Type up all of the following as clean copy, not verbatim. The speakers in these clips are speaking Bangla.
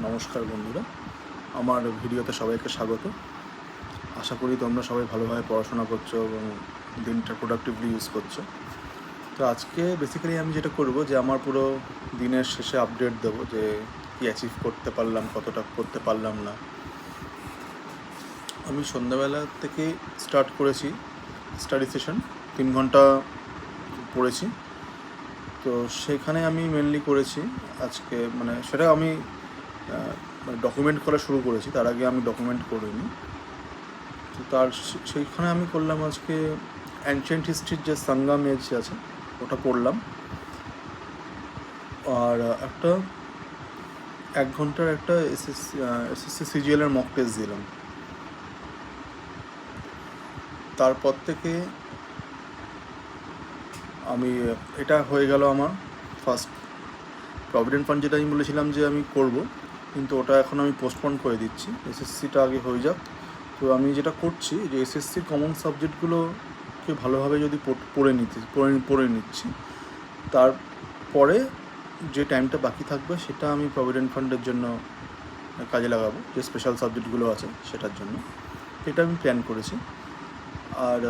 নমস্কার বন্ধুরা, আমার ভিডিওতে সবাইকে স্বাগত। আশা করি তোমরা সবাই ভালোভাবে পড়াশোনা করছো এবং দিনটা প্রোডাক্টিভলি ইউজ করছো। তো আজকে বেসিক্যালি আমি যেটা করব যে আমার পুরো দিনের শেষে আপডেট দেবো যে কী অ্যাচিভ করতে পারলাম, কতটা করতে পারলাম না। আমি সন্ধ্যাবেলা থেকে স্টার্ট করেছি স্টাডি সেশন, 3 ঘন্টা পড়েছি। তো সেখানে আমি মেনলি করেছি আজকে, মানে সেটা আমি ডকুমেন্ট করা শুরু করেছি, তার আগে আমি ডকুমেন্ট করিনি। তো সেইখানে আমি করলাম আজকে অ্যানশিয়েন্ট হিস্ট্রির যে সঙ্গম এজ আছে ওটা পড়লাম, আর একটা 1 ঘন্টার একটা এসএসসি সিজিএলের মক টেস্ট দিলাম। তারপর থেকে আমি এটা হয়ে গেল আমার ফার্স্ট প্রভিডেন্ট ফান্ড, যেটা আমি বলেছিলাম যে আমি করব, কিন্তু ওটা এখন আমি পোস্টপোন করে দিচ্ছি, এসএসসিটা আগে হয়ে যাক। তো আমি যেটা করছি যে এসএসসির কমন সাবজেক্টগুলোকে ভালোভাবে যদি পড়ে নিচ্ছি, তারপরে যে টাইমটা বাকি থাকবে সেটা আমি প্রভিডেন্ট ফান্ডের জন্য কাজে লাগাবো, যে স্পেশাল সাবজেক্টগুলো আছে সেটার জন্য। এটা আমি প্ল্যান করেছি। আর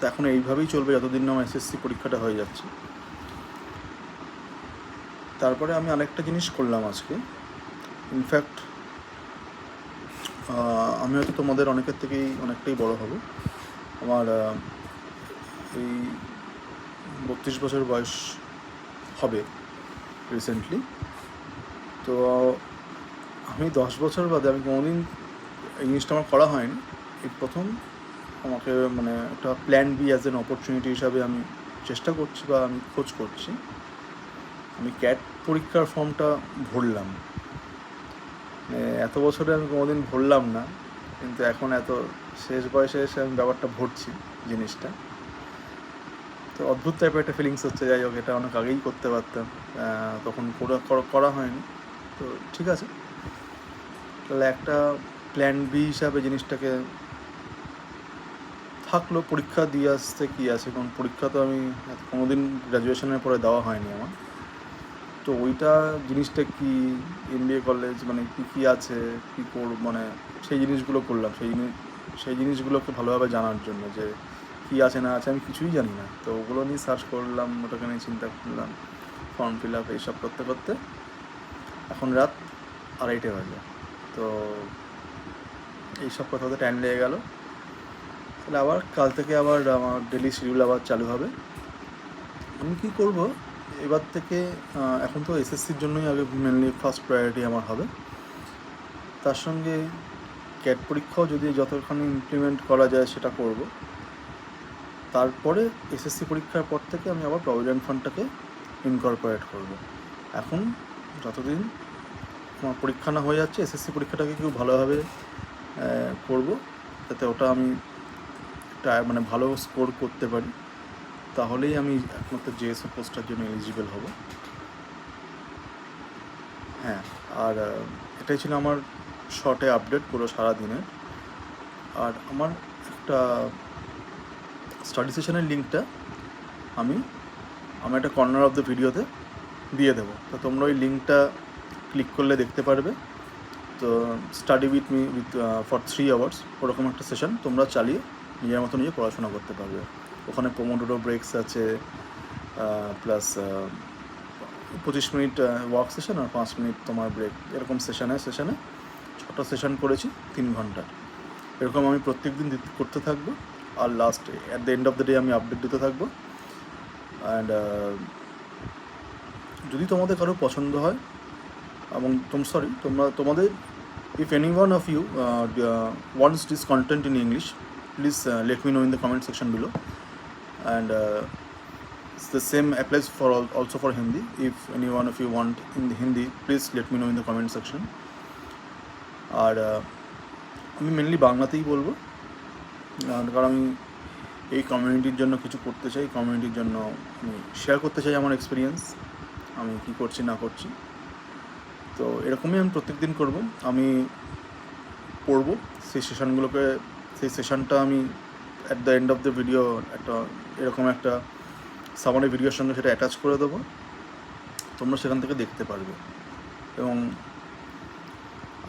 এখন এইভাবেই চলবে যতদিন না আমার এসএসসি পরীক্ষাটা হয়ে যাচ্ছে। তারপরে আমি আরেকটা জিনিস করলাম আজকে। ইনফ্যাক্ট আমি হয়তো তোমাদের অনেকের থেকেই অনেকটাই বড় হব। আমার এই 32 বছর বয়স হবে রিসেন্টলি। তো আমি 10 বছর বাদে আমি কোনোদিন এই জিনিসটা আমার করা হয়নি, এই প্রথম আমাকে মানে একটা plan B as an opportunity হিসাবে আমি চেষ্টা করছি বা আমি খোঁজ করছি। আমি ক্যাট পরীক্ষার ফর্মটা ভরলাম, এত বছরে আমি কোনোদিন ভরলাম না, কিন্তু এখন এত শেষ বয়সে এসে আমি ব্যাপারটা ভরছি জিনিসটা। তো অদ্ভুত টাইপের একটা ফিলিংস হচ্ছে। যাই হোক, এটা অনেক আগেই করতে পারতাম, তখন করা হয়নি। তো ঠিক আছে, তাহলে একটা প্ল্যান বি হিসাবে জিনিসটাকে থাকলো। পরীক্ষা দিয়ে আসতে কী আছে, কারণ পরীক্ষা তো আমি কোনোদিন গ্র্যাজুয়েশনের পরে দেওয়া হয়নি আমার। তো ওইটা জিনিসটা কি, এমবিএ কলেজ মানে কী আছে, কী মানে সেই জিনিসগুলো করলাম, সেই জিনিসগুলোকে ভালোভাবে জানার জন্য যে কী আছে না আছে আমি কিছুই জানি না। তো ওগুলো নিয়ে সার্চ করলাম, ওটাকে নিয়ে চিন্তা করলাম, ফর্ম ফিল আপ এইসব করতে করতে এখন রাত 2:30 বাজে। তো এইসব কথা হতে টাইম লেগে গেল। তাহলে আবার কাল থেকে আবার আমার ডেলি শিডিউল আবার চালু হবে। আমি কী করব এবার থেকে, এখন তো এসএসসির জন্যই আগে মেনলি ফার্স্ট প্রায়োরিটি আমার হবে। তার সঙ্গে ক্যাট পরীক্ষাও যদি যতখানি ইমপ্লিমেন্ট করা যায় সেটা করব। তারপরে এসএসসি পরীক্ষার পর থেকে আমি আবার প্রভিডেন্ট ফান্ডটাকে ইনকর্পোরেট করব। এখন যতদিন আমার পরীক্ষা না হয়ে যাচ্ছে, এসএসসি পরীক্ষাটাকে কেউ ভালোভাবে করব, যাতে ওটা আমি মানে ভালো স্কোর করতে পারি, তাহলেই আমি একমাত্র জেএসও পোস্টার জন্য এলিজিবল হব। হ্যাঁ, আর এটাই ছিল আমার শর্টে আপডেট পুরো সারাদিনের। আর আমার একটা স্টাডি সেশনের লিঙ্কটা আমি একটা কর্নার অফ দ্য ভিডিওতে দিয়ে দেবো, তো তোমরা ওই লিঙ্কটা ক্লিক করলে দেখতে পারবে। তো study with me for 3 hours, ওরকম একটা সেশন তোমরা চালিয়ে নিজের মতো নিয়ে পড়াশোনা করতে পারবে। ওখানে পোমোডোরো ব্রেকস আছে, প্লাস 25 মিনিট ওয়ার্ক সেশন আর 5 মিনিট তোমার ব্রেক, এরকম সেশনে 6টা সেশন করেছি 3 ঘন্টা। এরকম আমি প্রত্যেক দিন করতে থাকবো, আর লাস্টে at the end of the day আমি আপডেট দিতে থাকবো। অ্যান্ড যদি তোমাদের কারো পছন্দ হয় এবং তোমাদের if any one of you wants this content in English, please let me know in the comment section below. And the same applies for also for Hindi. If any one of you want in the Hindi, please let me know in the comment section. আর আমি মেনলি বাংলাতেই বলবো, কারণ আমি এই কমিউনিটির জন্য কিছু করতে চাই, কমিউনিটির জন্য আমি শেয়ার করতে চাই আমার এক্সপিরিয়েন্স, আমি কী করছি না করছি। তো এরকমই আমি প্রত্যেক দিন করবো, আমি পড়বো সেই সেশনটা আমি at the end of the video এরকম একটা সামারি ভিডিওর সঙ্গে সেটা অ্যাটাচ করে দেবো, তোমরা সেখান থেকে দেখতে পারবে। এবং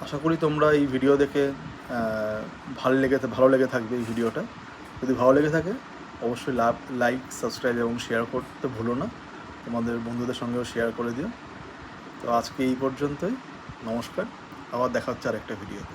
আশা করি তোমরা এই ভিডিও দেখে ভালো লেগে থাকবে এই ভিডিওটা। যদি ভালো লেগে থাকে অবশ্যই লাইক, সাবস্ক্রাইব এবং শেয়ার করতে ভুলো না। তোমাদের বন্ধুদের সঙ্গেও শেয়ার করে দিও। তো আজকে এই পর্যন্তই। নমস্কার, আবার দেখা হচ্ছে আরেকটা ভিডিওতে।